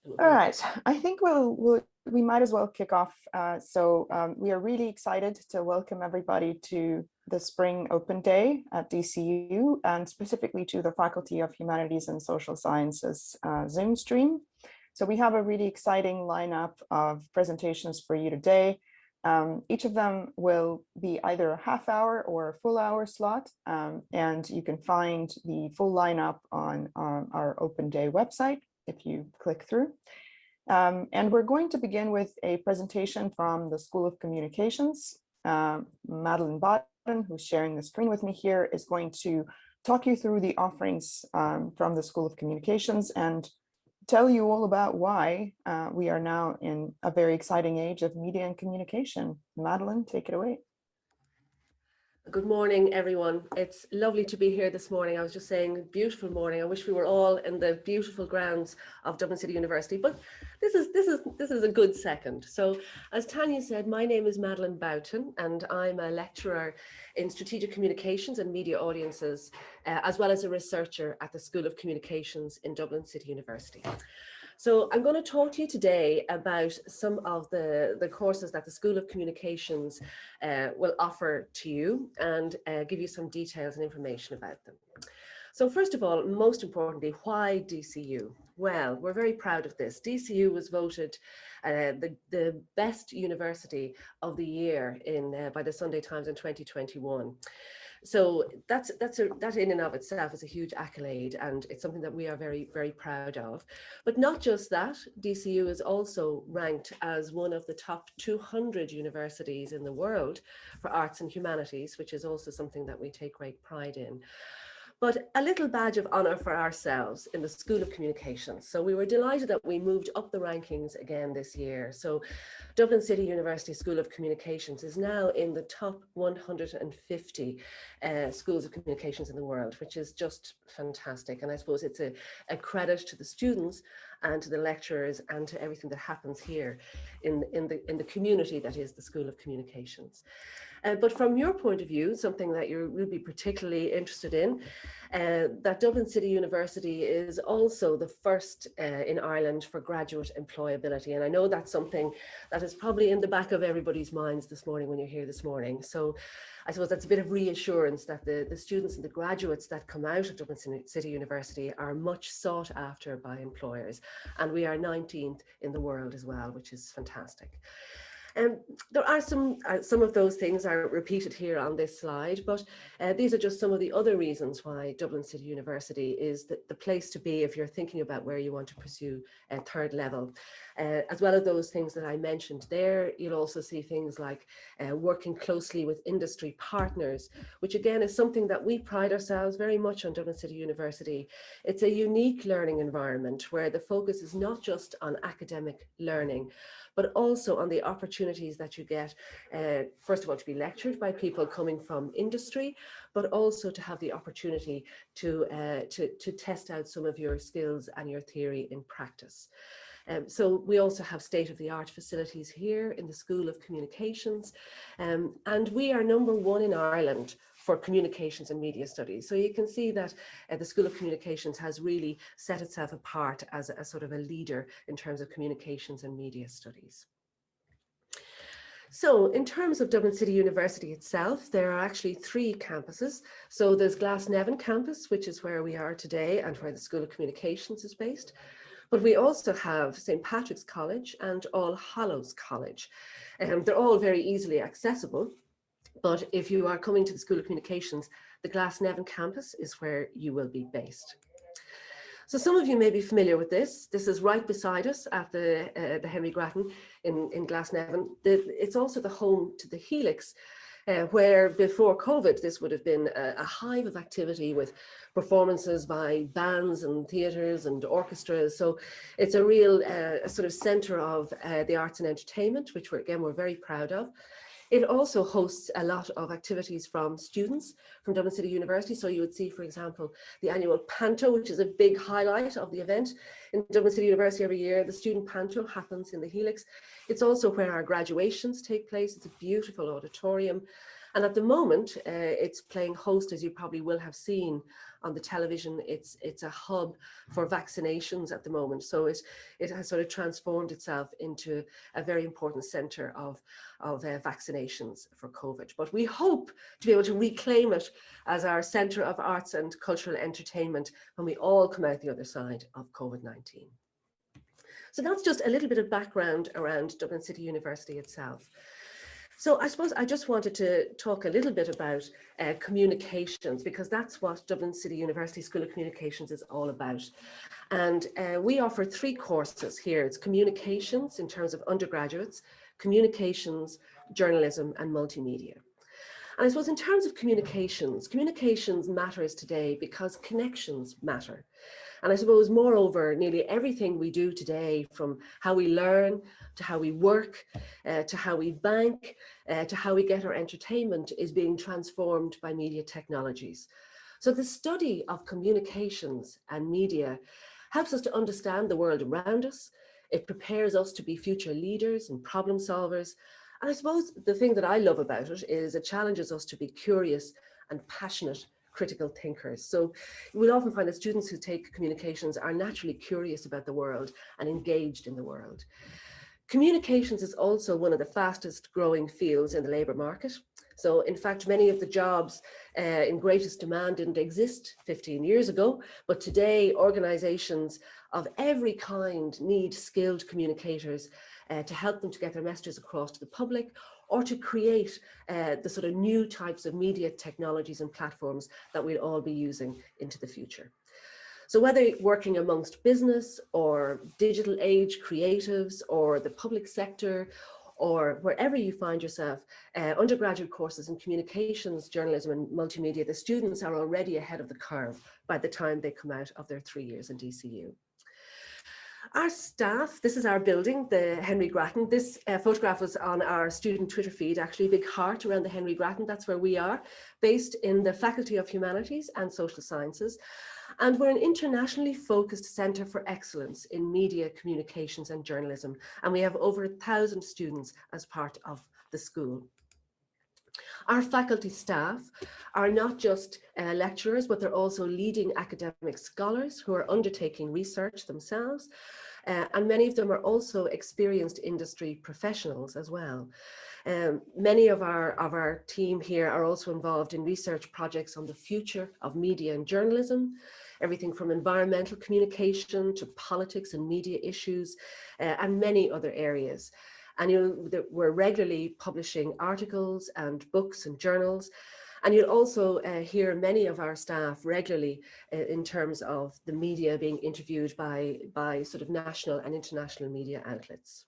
All right, I think we might as well kick off. We are really excited to welcome everybody to the Spring Open Day at DCU, and specifically to the Faculty of Humanities and Social Sciences Zoom stream. So we have a really exciting lineup of presentations for you today. Each of them will be either a half hour or a full hour slot, and you can find the full lineup on our Open Day website if you click through. And we're going to begin with a presentation from the School of Communications. Madeline Boughton, who's sharing the screen with me here, is going to talk you through the offerings from the School of Communications and tell you all about why we are now in a very exciting age of media and communication. Madeline, take it away. Good morning, everyone. It's lovely to be here this morning. I was just saying, beautiful morning. I wish we were all in the beautiful grounds of Dublin City University, but this is a good second. So, as Tanya said, my name is Madeline Boughton, and I'm a lecturer in strategic communications and media audiences, as well as a researcher at the School of Communications in Dublin City University. So I'm going to talk to you today about some of the courses that the School of Communications will offer to you, and give you some details and information about them. So first of all, most importantly, why DCU? Well, we're very proud of this. DCU was voted the best university of the year by the Sunday Times in 2021. So that in and of itself is a huge accolade, and it's something that we are very, very proud of. But not just that, DCU is also ranked as one of the top 200 universities in the world for arts and humanities, which is also something that we take great pride in. But a little badge of honor for ourselves in the School of Communications. So we were delighted that we moved up the rankings again this year. So Dublin City University School of Communications is now in the top 150 schools of communications in the world, which is just fantastic. And I suppose it's a credit to the students and to the lecturers and to everything that happens here in the community that is the School of Communications. But from your point of view, something that you will be particularly interested in, that Dublin City University is also the first in Ireland for graduate employability. And I know that's something that is probably in the back of everybody's minds this morning when you're here this morning. So I suppose that's a bit of reassurance that the students and the graduates that come out of Dublin City University are much sought after by employers. And we are 19th in the world as well, which is fantastic. There are some of those things are repeated here on this slide, but these are just some of the other reasons why Dublin City University is the place to be if you're thinking about where you want to pursue a third level. As well as those things that I mentioned there, you'll also see things like working closely with industry partners, which again is something that we pride ourselves very much on Dublin City University. It's a unique learning environment where the focus is not just on academic learning, but also on the opportunities that you get, first of all, to be lectured by people coming from industry, but also to have the opportunity to test out some of your skills and your theory in practice. So we also have state-of-the-art facilities here in the School of Communications, and we are #1 in Ireland for communications and media studies. So you can see that the School of Communications has really set itself apart as a sort of a leader in terms of communications and media studies. So in terms of Dublin City University itself, there are actually 3 campuses. So there's Glasnevin campus, which is where we are today and where the School of Communications is based. But we also have St. Patrick's College and All Hallows College. They're all very easily accessible. But if you are coming to the School of Communications, the Glasnevin campus is where you will be based. So some of you may be familiar with this. This is right beside us at the Henry Grattan in Glasnevin. It's also the home to the Helix, where before COVID, this would have been a hive of activity with performances by bands and theatres and orchestras. So it's a real sort of centre of the arts and entertainment, which we're very proud of. It also hosts a lot of activities from students from Dublin City University. So you would see, for example, the annual Panto, which is a big highlight of the event in Dublin City University every year. The student Panto happens in the Helix. It's also where our graduations take place. It's a beautiful auditorium. And at the moment, it's playing host, as you probably will have seen on the television. It's a hub for vaccinations at the moment. So it has sort of transformed itself into a very important centre of vaccinations for COVID. But we hope to be able to reclaim it as our centre of arts and cultural entertainment when we all come out the other side of COVID-19. So that's just a little bit of background around Dublin City University itself. So I suppose I just wanted to talk a little bit about communications, because that's what Dublin City University School of Communications is all about. And we offer 3 courses here. It's communications in terms of undergraduates, communications, journalism, and multimedia. And I suppose in terms of communications, communications matters today because connections matter. And I suppose, moreover, nearly everything we do today, from how we learn, to how we work, to how we bank, to how we get our entertainment, is being transformed by media technologies. So the study of communications and media helps us to understand the world around us. It prepares us to be future leaders and problem solvers. And I suppose the thing that I love about it is it challenges us to be curious and passionate critical thinkers. So we'll often find that students who take communications are naturally curious about the world and engaged in the world. Communications is also one of the fastest growing fields in the labour market. So in fact, many of the jobs in greatest demand didn't exist 15 years ago, but today organisations of every kind need skilled communicators to help them to get their messages across to the public, or to create the sort of new types of media technologies and platforms that we'll all be using into the future. So whether working amongst business or digital age creatives or the public sector, or wherever you find yourself, undergraduate courses in communications, journalism and multimedia, the students are already ahead of the curve by the time they come out of their 3 years in DCU. Our staff, this is our building, the Henry Grattan. This photograph was on our student Twitter feed, actually a big heart around the Henry Grattan. That's where we are, based in the Faculty of Humanities and Social Sciences. And we're an internationally focused centre for excellence in media, communications and journalism. And we have over 1,000 students as part of the school. Our faculty staff are not just lecturers, but they're also leading academic scholars who are undertaking research themselves. And many of them are also experienced industry professionals as well. Many of our team here are also involved in research projects on the future of media and journalism, everything from environmental communication to politics and media issues, and many other areas. And we're regularly publishing articles and books and journals. And you'll also hear many of our staff regularly in terms of the media being interviewed by sort of national and international media outlets.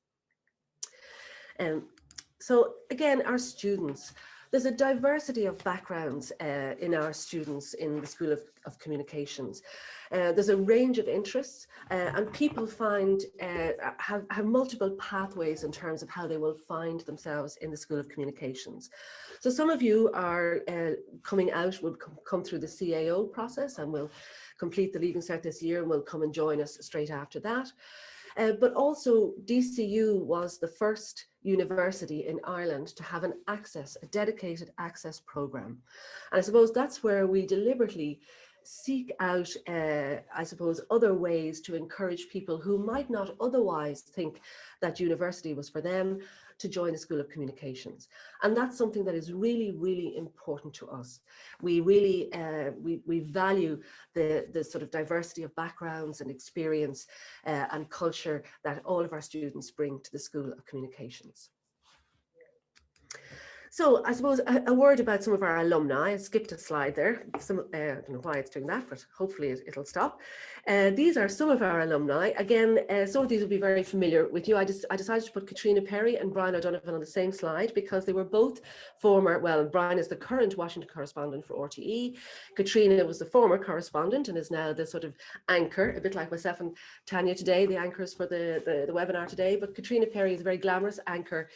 So again, our students, there's a diversity of backgrounds in our students in the School of Communications. There's a range of interests and people have multiple pathways in terms of how they will find themselves in the School of Communications. So some of you are coming out, will come through the CAO process and will complete the Leaving Cert this year and will come and join us straight after that. But also DCU was the first university in Ireland to have a dedicated access programme. And I suppose that's where we deliberately seek out, I suppose, other ways to encourage people who might not otherwise think that university was for them to join the School of Communications. And that's something that is really, really important to us. We really, we value the sort of diversity of backgrounds and experience and culture that all of our students bring to the School of Communications. So I suppose a word about some of our alumni. I skipped a slide there. I don't know why it's doing that, but hopefully it'll stop. These are some of our alumni. Again, some of these will be very familiar with you. I decided to put Katrina Perry and Brian O'Donovan on the same slide because they were both former, well, Brian is the current Washington correspondent for RTE. Katrina was the former correspondent and is now the sort of anchor, a bit like myself and Tanya today, the anchors for the webinar today. But Katrina Perry is a very glamorous anchor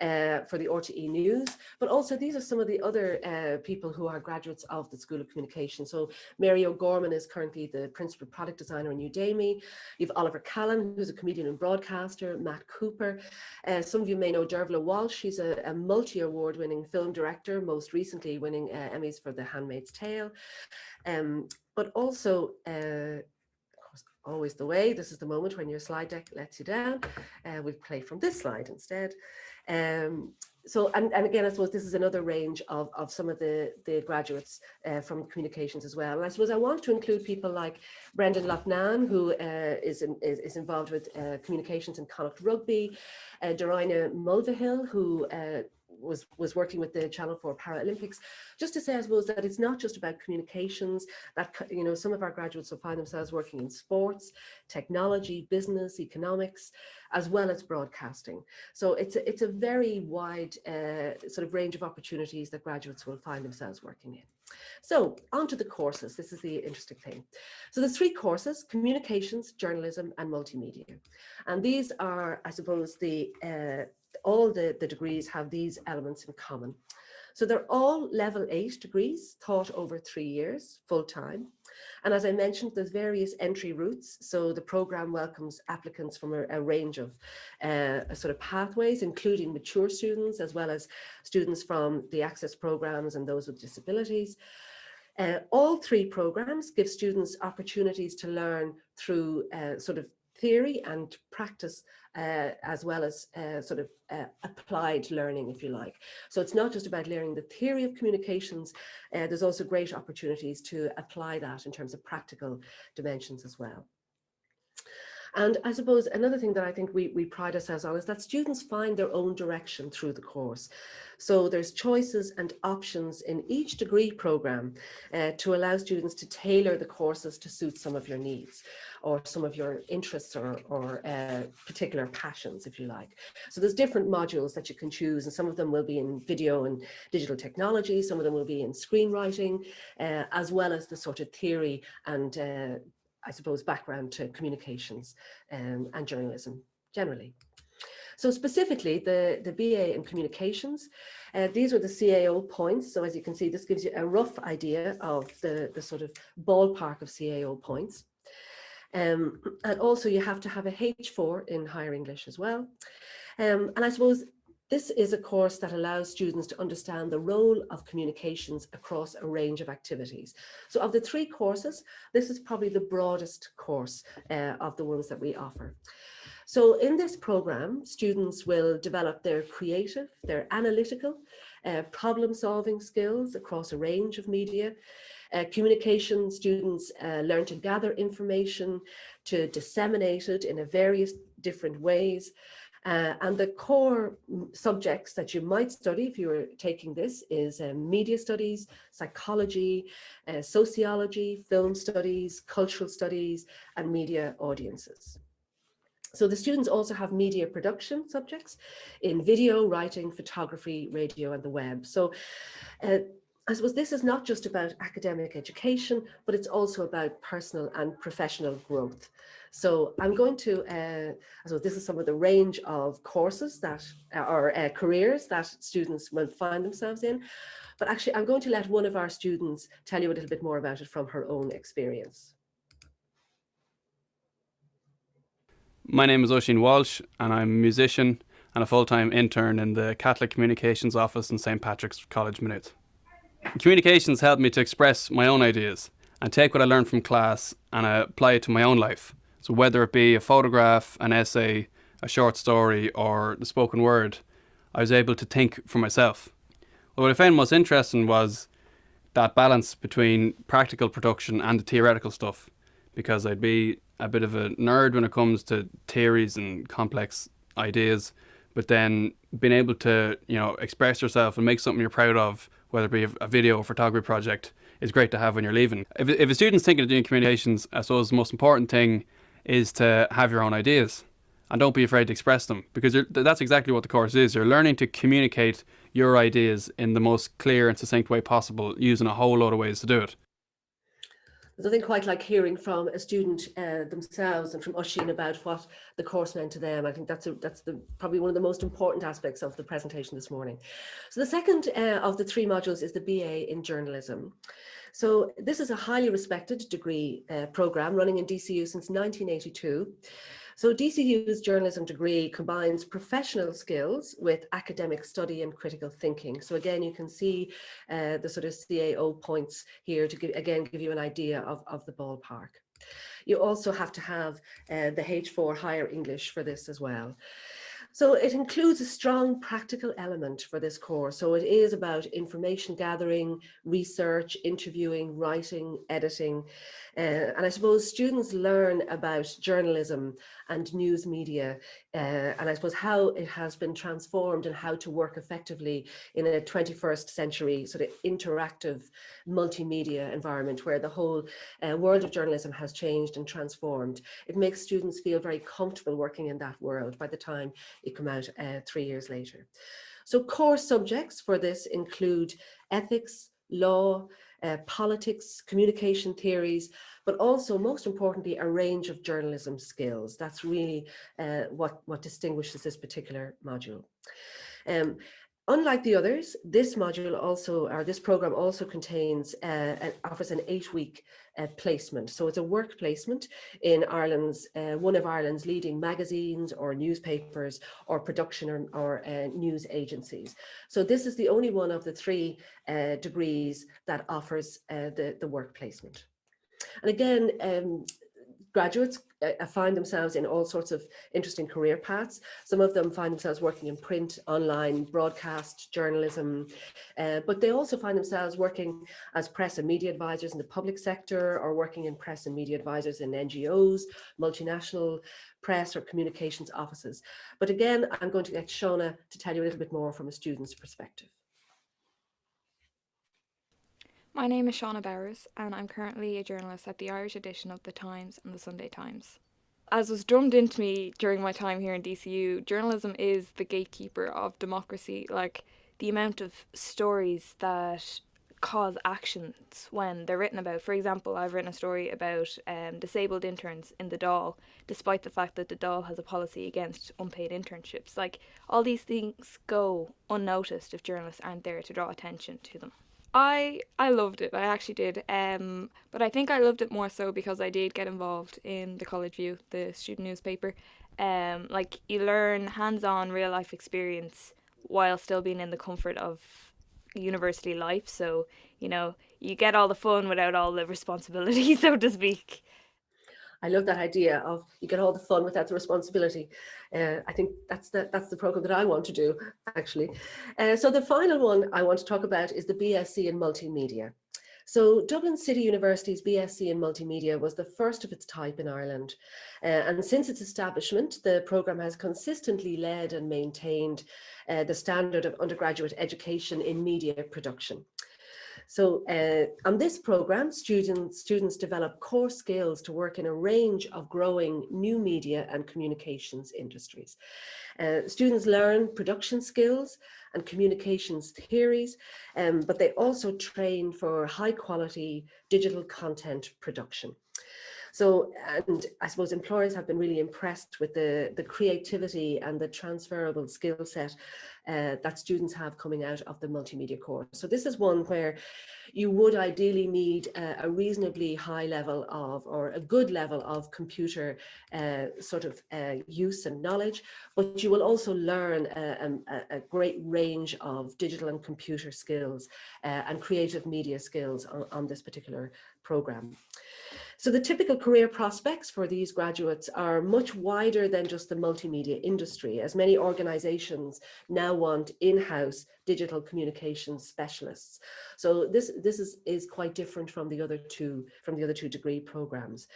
for the RTE News, but also these are some of the other people who are graduates of the School of Communication. So Mary O'Gorman is currently the Principal Product Designer in Udemy. You've Oliver Callan, who's a comedian and broadcaster, Matt Cooper. Some of you may know Dervla Walsh. She's a multi-award winning film director, most recently winning Emmys for The Handmaid's Tale. But also, always the way, this is the moment when your slide deck lets you down. We'll play from this slide instead. So, and again, I suppose this is another range of some of the graduates from communications as well. And I suppose I want to include people like Brendan Loughnane, who is involved with communications in Connacht Rugby, Dorina Mulvihill, who was working with the Channel 4 Paralympics. Just to say, I suppose, that it's not just about communications, that, you know, some of our graduates will find themselves working in sports, technology, business, economics, as well as broadcasting. So it's a very wide sort of range of opportunities that graduates will find themselves working in. So onto the courses. This is the interesting thing. So there's 3 courses: communications, journalism, and multimedia. And these are, I suppose, all the degrees have these elements in common. So they're all level 8 degrees taught over 3 years, full time. And as I mentioned, there's various entry routes. So the program welcomes applicants from a range of sort of pathways, including mature students, as well as students from the access programs and those with disabilities. All 3 programs give students opportunities to learn through sort of theory and practice, as well as sort of applied learning, if you like. So it's not just about learning the theory of communications, there's also great opportunities to apply that in terms of practical dimensions as well. And I suppose another thing that I think we pride ourselves on is that students find their own direction through the course. So there's choices and options in each degree program to allow students to tailor the courses to suit some of your needs or some of your interests or particular passions, if you like. So there's different modules that you can choose, and some of them will be in video and digital technology, some of them will be in screenwriting, as well as the sort of theory and I suppose background to communications and journalism generally. So specifically the BA in communications, these are the CAO points. So as you can see, this gives you a rough idea of the sort of ballpark of CAO points. And also you have to have a H4 in higher English as well. And I suppose this is a course that allows students to understand the role of communications across a range of activities. So of the 3 courses, this is probably the broadest course of the ones that we offer. So in this program, students will develop their creative, their analytical, problem-solving skills across a range of media. Communication students learn to gather information, to disseminate it in various different ways. And the core subjects that you might study if you were taking this is media studies, psychology, sociology, film studies, cultural studies, and media audiences. So the students also have media production subjects in video, writing, photography, radio, and the web. So I suppose this is not just about academic education, but it's also about personal and professional growth. So I'm going to, I suppose this is some of the range of courses that or careers that students will find themselves in. But actually, I'm going to let one of our students tell you a little bit more about it from her own experience. My name is Oisin Walsh, and I'm a musician and a full-time intern in the Catholic Communications Office in St. Patrick's College, Maynooth. Communications helped me to express my own ideas and take what I learned from class and apply it to my own life. So whether it be a photograph, an essay, a short story, or the spoken word, I was able to think for myself. What I found most interesting was that balance between practical production and the theoretical stuff, because I'd be a bit of a nerd when it comes to theories and complex ideas, but then being able to, you know, express yourself and make something you're proud of, whether it be a video or photography project, is great to have when you're leaving. If a student's thinking of doing communications, I suppose the most important thing is to have your own ideas and don't be afraid to express them, because that's exactly what the course is. You're learning to communicate your ideas in the most clear and succinct way possible, using a whole load of ways to do it. There's nothing quite like hearing from a student themselves and from Oisín about what the course meant to them. I think that's probably one of the most important aspects of the presentation this morning. So the second of the three modules is the BA in journalism. So this is a highly respected degree program running in DCU since 1982. So DCU's journalism degree combines professional skills with academic study and critical thinking. So again, you can see the sort of CAO points here to give you an idea of the ballpark. You also have to have the H4 higher English for this as well. So it includes a strong practical element for this course. So it is about information gathering, research, interviewing, writing, editing. And I suppose students learn about journalism and news media, and I suppose how it has been transformed and how to work effectively in a 21st century sort of interactive multimedia environment where the whole world of journalism has changed and transformed. It makes students feel very comfortable working in that world by the time you come out 3 years later. So core subjects for this include ethics, law, politics, communication theories, but also most importantly, a range of journalism skills. That's really what distinguishes this particular module. Unlike the others, this module also, or this program also contains, offers an 8-week placement. So it's a work placement in Ireland's, one of Ireland's leading magazines or newspapers or production or news agencies. So this is the only one of the three degrees that offers the work placement. And again, graduates find themselves in all sorts of interesting career paths. Some of them find themselves working in print, online, broadcast, journalism, but they also find themselves working as press and media advisors in the public sector or working in press and media advisors in NGOs, multinational press or communications offices. But again, I'm going to get Shauna to tell you a little bit more from a student's perspective. My name is Shauna Bowers and I'm currently a journalist at the Irish edition of The Times and The Sunday Times. As was drummed into me during my time here in DCU, journalism is the gatekeeper of democracy. Like, the amount of stories that cause actions when they're written about. For example, I've written a story about disabled interns in the Dáil, despite the fact that the Dáil has a policy against unpaid internships. Like, all these things go unnoticed if journalists aren't there to draw attention to them. I loved it, I actually did, but I think I loved it more so because I did get involved in the College View, the student newspaper. Like, you learn hands-on real life experience while still being in the comfort of university life, so you know, you get all the fun without all the responsibility, so to speak. I love that idea of you get all the fun without the responsibility. I think that's the program that I want to do, actually. So the final one I want to talk about is the BSc in Multimedia. So Dublin City University's BSc in Multimedia was the first of its type in Ireland. And since its establishment, the programme has consistently led and maintained the standard of undergraduate education in media production. So on this program, students develop core skills to work in a range of growing new media and communications industries. Students learn production skills and communications theories, but they also train for high quality digital content production. So, and I suppose employers have been really impressed with the creativity and the transferable skill set that students have coming out of the multimedia course. So this is one where you would ideally need a reasonably high level of, or a good level of computer sort of use and knowledge, but you will also learn a great range of digital and computer skills and creative media skills on this particular program. So the typical career prospects for these graduates are much wider than just the multimedia industry, as many organizations now want in-house digital communications specialists. So this is quite different from the other two degree programs.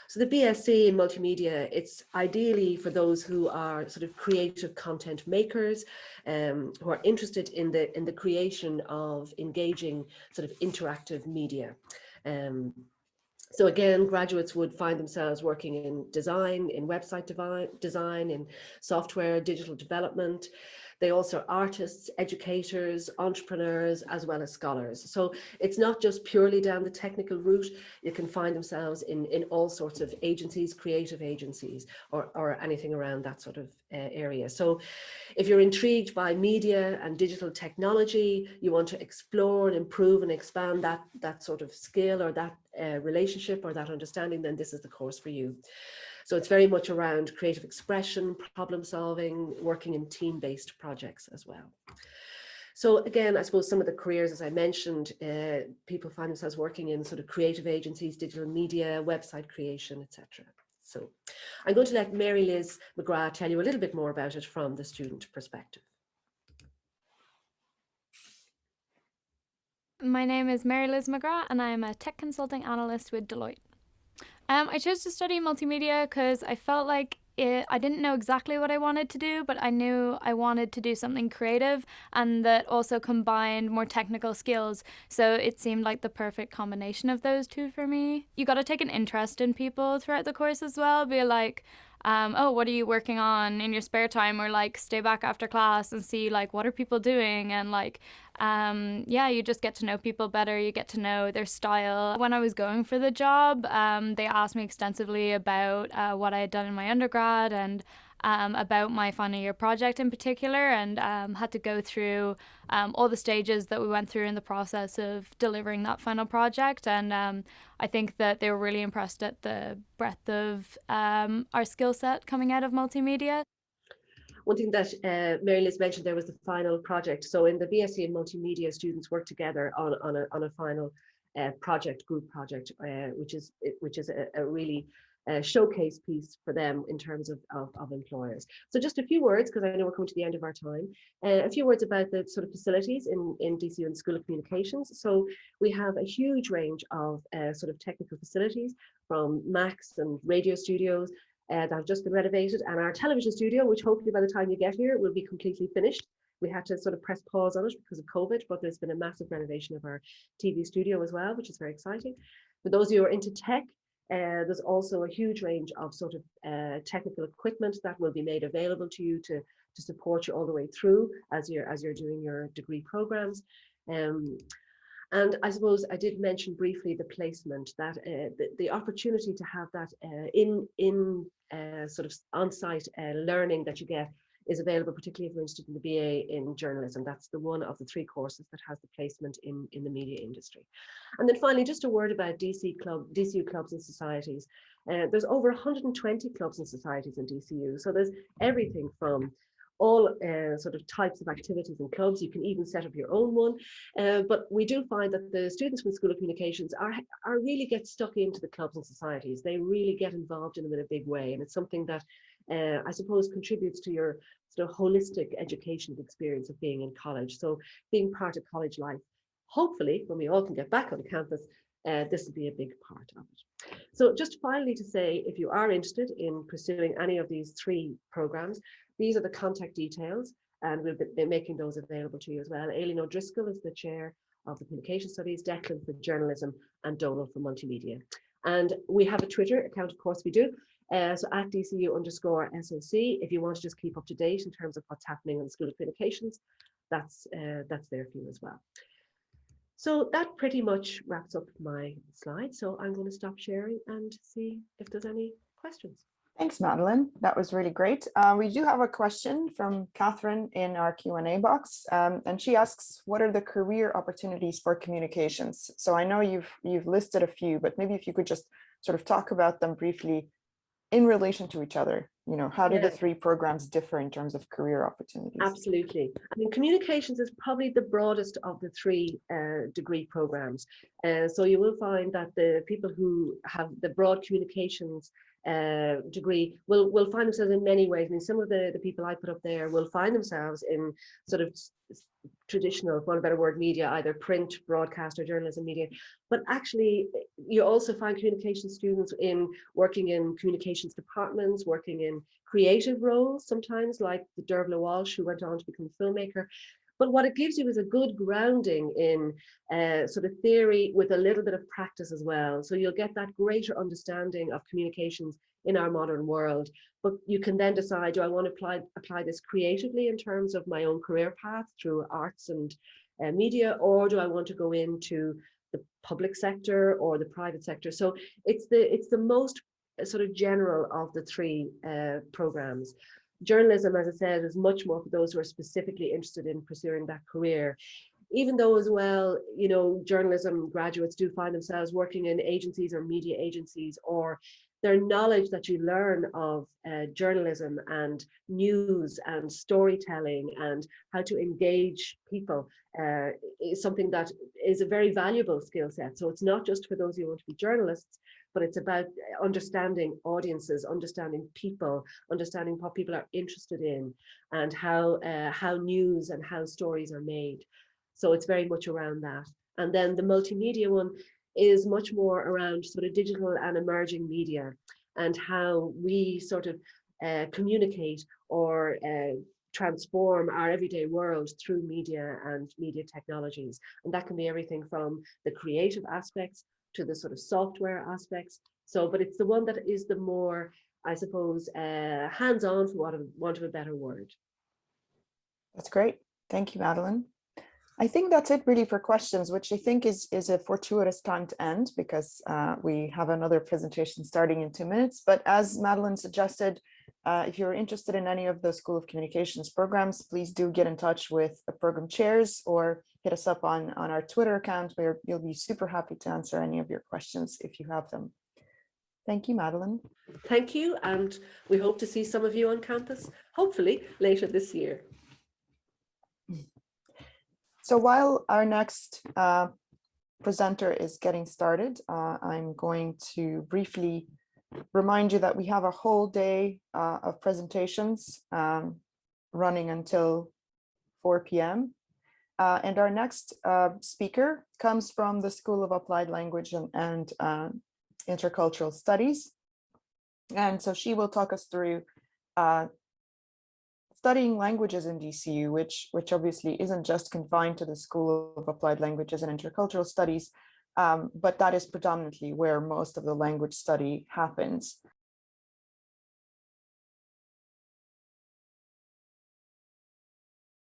So the BSc in Multimedia, it's ideally for those who are sort of creative content makers, who are interested in the creation of engaging sort of interactive media. So again, graduates would find themselves working in design, in website design, in software, digital development. They also are artists, educators, entrepreneurs, as well as scholars. So it's not just purely down the technical route. You can find themselves in all sorts of agencies, creative agencies, or anything around that sort of area. So if you're intrigued by media and digital technology, you want to explore and improve and expand that sort of skill or that relationship or that understanding, then this is the course for you. So it's very much around creative expression, problem solving, working in team-based projects as well. So again, I suppose some of the careers, as I mentioned, people find themselves working in sort of creative agencies, digital media, website creation, etc. So I'm going to let Mary Liz McGrath tell you a little bit more about it from the student perspective. My name is Mary Liz McGrath and I am a tech consulting analyst with Deloitte. I chose to study multimedia because I felt like I didn't know exactly what I wanted to do, but I knew I wanted to do something creative and that also combined more technical skills. So it seemed like the perfect combination of those two for me. You got to take an interest in people throughout the course as well. Be like, oh, what are you working on in your spare time? Or like stay back after class and see like what are people doing, and like yeah, you just get to know people better. You get to know their style. When I was going for the job, they asked me extensively about what I had done in my undergrad and about my final year project in particular, and had to go through all the stages that we went through in the process of delivering that final project. And I think that they were really impressed at the breadth of our skill set coming out of multimedia. One thing that Mary Liz mentioned there was the final project. So in the BSc in multimedia, students work together on a final group project, which is a really showcase piece for them in terms of employers. So just a few words, because I know we're coming to the end of our time, a few words about the sort of facilities in DCU and School of Communications. So we have a huge range of sort of technical facilities, from Macs and radio studios that have just been renovated, and our television studio, which hopefully by the time you get here will be completely finished. We had to sort of press pause on it because of COVID, but there's been a massive renovation of our TV studio as well, which is very exciting. For those of you who are into tech, there's also a huge range of sort of technical equipment that will be made available to you to support you all the way through as you're doing your degree programs. And I suppose I did mention briefly the placement, that the opportunity to have that in sort of on-site learning that you get is available, particularly if you're interested in the BA in journalism. That's the one of the 3 courses that has the placement in the media industry. And then finally, just a word about DCU clubs and societies. There's over 120 clubs and societies in DCU. So there's everything from all sort of types of activities and clubs. You can even set up your own one. But we do find that the students from the School of Communications are really get stuck into the clubs and societies. They really get involved in them in a big way. And it's something that I suppose contributes to your sort of holistic educational experience of being in college. So being part of college life, hopefully when we all can get back on campus, this will be a big part of it. So just finally to say, if you are interested in pursuing any of these 3 programs, these are the contact details, and we'll be making those available to you as well. Aileen O'Driscoll is the chair of the Communication Studies, Declan for Journalism, and Donald for Multimedia. And we have a Twitter account, of course we do. So at DCU_SOC, if you want to just keep up to date in terms of what's happening in the School of Communications, that's there for you as well. So that pretty much wraps up my slide. So I'm going to stop sharing and see if there's any questions. Thanks, Madeline. That was really great. We do have a question from Catherine in our Q&A box, and she asks, what are the career opportunities for communications? So I know you've listed a few, but maybe if you could just sort of talk about them briefly in relation to each other. You know, how do the 3 programs differ in terms of career opportunities? Absolutely. I mean, communications is probably the broadest of the 3 degree programs. So you will find that the people who have the broad communications degree will find themselves in many ways. I mean, some of the people I put up there will find themselves in sort of traditional, for want of a better word, media, either print, broadcast, or journalism media. But actually, you also find communication students working in communications departments, working in creative roles, sometimes like the Dervla Walsh, who went on to become a filmmaker. But what it gives you is a good grounding in sort of theory with a little bit of practice as well. So you'll get that greater understanding of communications in our modern world. But you can then decide, do I want to apply this creatively in terms of my own career path through arts and media, or do I want to go into the public sector or the private sector? So it's the most sort of general of the three programs. Journalism, as I said, is much more for those who are specifically interested in pursuing that career. Even though as well, you know, journalism graduates do find themselves working in agencies or media agencies, or their knowledge that you learn of journalism and news and storytelling and how to engage people is something that is a very valuable skill set. So it's not just for those who want to be journalists, but it's about understanding audiences, understanding people, understanding what people are interested in, and how news and how stories are made. So it's very much around that. And then the multimedia one is much more around sort of digital and emerging media and how we sort of communicate or transform our everyday world through media and media technologies. And that can be everything from the creative aspects to the sort of software aspects. So, but it's the one that is the more, I suppose, hands-on, for want of a better word. That's great. Thank you, Madeline. I think that's it really for questions, which I think is a fortuitous time to end because we have another presentation starting in 2 minutes. But as Madeline suggested, if you're interested in any of the School of Communications programs, please do get in touch with the program chairs or hit us up on our Twitter account, where you'll be super happy to answer any of your questions if you have them. Thank you, Madeline. Thank you. And we hope to see some of you on campus, hopefully later this year. So while our next presenter is getting started, I'm going to briefly remind you that we have a whole day of presentations running until 4 p.m. And our next speaker comes from the School of Applied Language and Intercultural Studies. And so she will talk us through studying languages in DCU, which obviously isn't just confined to the School of Applied Languages and Intercultural Studies, but that is predominantly where most of the language study happens.